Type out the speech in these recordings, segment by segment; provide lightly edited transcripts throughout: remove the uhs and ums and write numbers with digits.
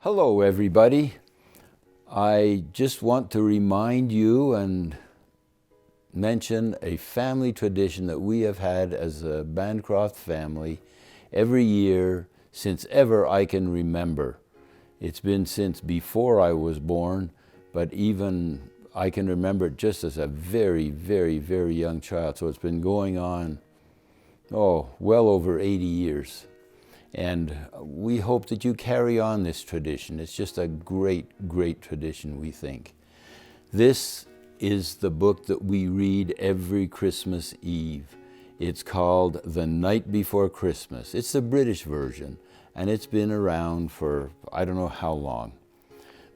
Hello, everybody. I just want to remind you and mention a family tradition that we have had as a Bancroft family every year since ever I can remember. It's been since before I was born, but even I can remember it just as a very, very, very young child. So it's been going on, well over 80 years. And we hope that you carry on this tradition. It's just a great, great tradition, we think. This is the book that we read every Christmas Eve. It's called The Night Before Christmas. It's the British version, and it's been around for I don't know how long.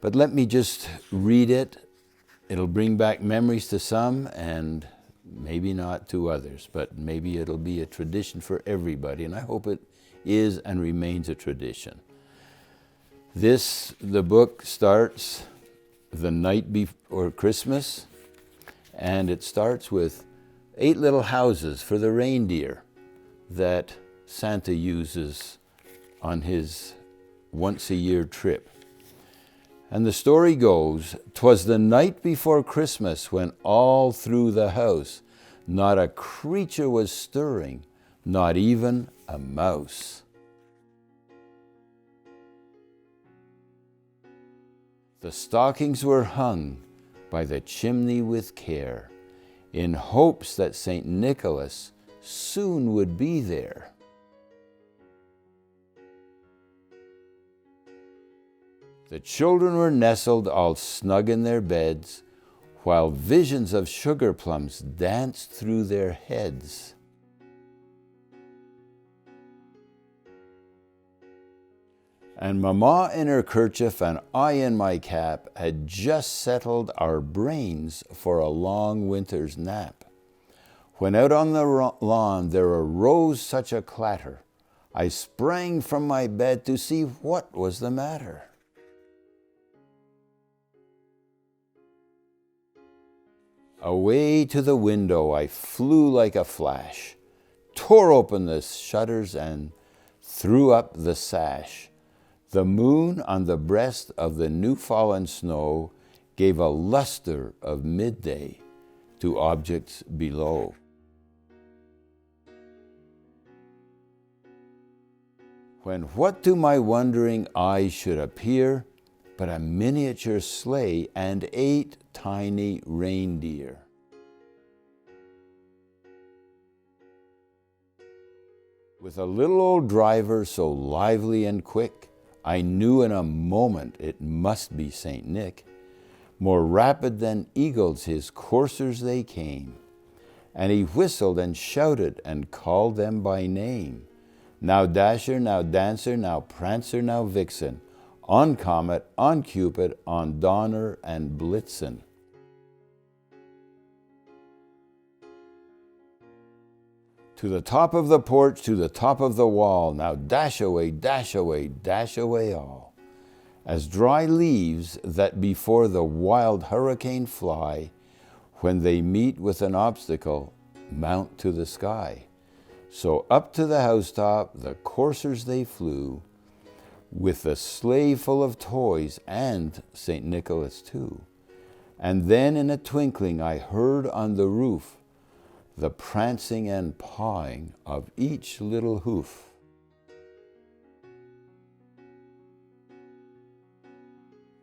But let me just read it. It'll bring back memories to some and maybe not to others, but maybe it'll be a tradition for everybody, and I hope it is and remains a tradition. The book starts the night before Christmas, and it starts with 8 little houses for the reindeer that Santa uses on his once-a-year trip. And the story goes, "'Twas the night before Christmas when all through the house not a creature was stirring, not even a mouse. The stockings were hung by the chimney with care, in hopes that St. Nicholas soon would be there. The children were nestled all snug in their beds, while visions of sugar plums danced through their heads. And Mamma in her kerchief and I in my cap had just settled our brains for a long winter's nap, when out on the lawn there arose such a clatter, I sprang from my bed to see what was the matter. Away to the window I flew like a flash, tore open the shutters and threw up the sash. The moon on the breast of the new-fallen snow gave a luster of midday to objects below. When what to my wondering eyes should appear but a miniature sleigh and 8 tiny reindeer. With a little old driver so lively and quick, I knew in a moment it must be St. Nick. More rapid than eagles his coursers they came, and he whistled and shouted and called them by name. Now Dasher, now Dancer, now Prancer, now Vixen, on Comet, on Cupid, on Donner and Blitzen. To the top of the porch, to the top of the wall, now dash away, dash away, dash away all. As dry leaves that before the wild hurricane fly, when they meet with an obstacle, mount to the sky. So up to the housetop the coursers they flew, with the sleigh full of toys and St. Nicholas too. And then in a twinkling I heard on the roof the prancing and pawing of each little hoof.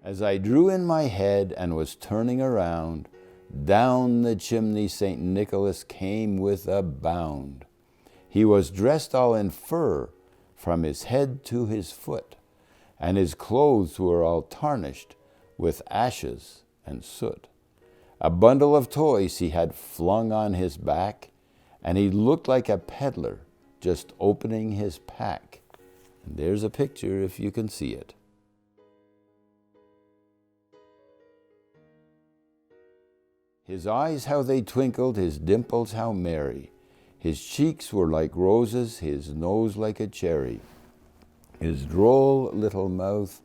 As I drew in my head and was turning around, down the chimney St. Nicholas came with a bound. He was dressed all in fur from his head to his foot, and his clothes were all tarnished with ashes and soot. A bundle of toys he had flung on his back, and he looked like a peddler just opening his pack. And there's a picture if you can see it. His eyes how they twinkled, his dimples how merry. His cheeks were like roses, his nose like a cherry. His droll little mouth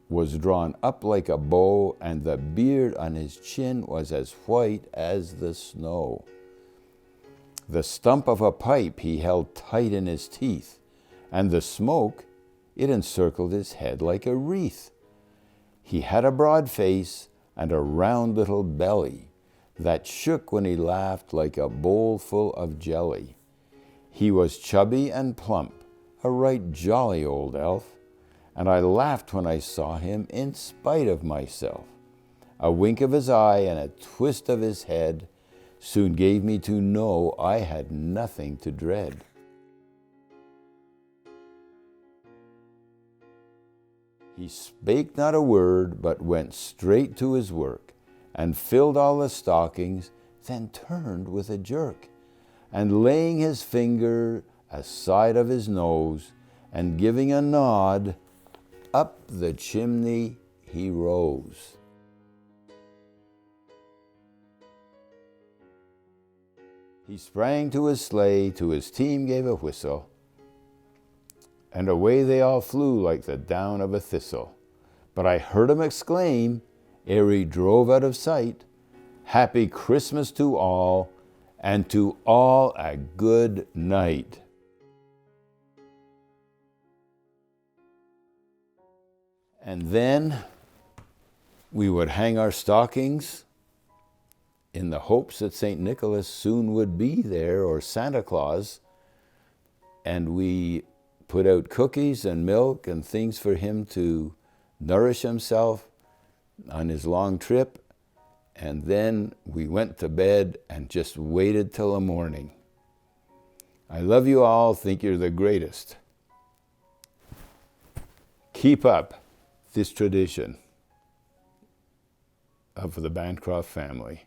was drawn up like a bow, and the beard on his chin was as white as the snow. The stump of a pipe he held tight in his teeth, and the smoke, It encircled his head like a wreath. He had a broad face and a round little belly that shook when he laughed like a bowl full of jelly. He was chubby and plump, a right jolly old elf, and I laughed when I saw him in spite of myself. A wink of his eye and a twist of his head soon gave me to know I had nothing to dread. He spake not a word, but went straight to his work, and filled all the stockings, then turned with a jerk, and laying his finger aside of his nose, and giving a nod, up the chimney he rose. He sprang to his sleigh, to his team gave a whistle, and away they all flew like the down of a thistle. But I heard him exclaim, ere he drove out of sight, "Happy Christmas to all, and to all a good night." And then we would hang our stockings in the hopes that St. Nicholas soon would be there, or Santa Claus, and we put out cookies and milk and things for him to nourish himself on his long trip, and then we went to bed and just waited till the morning. I love you all, think you're the greatest. Keep up this tradition of the Bancroft family.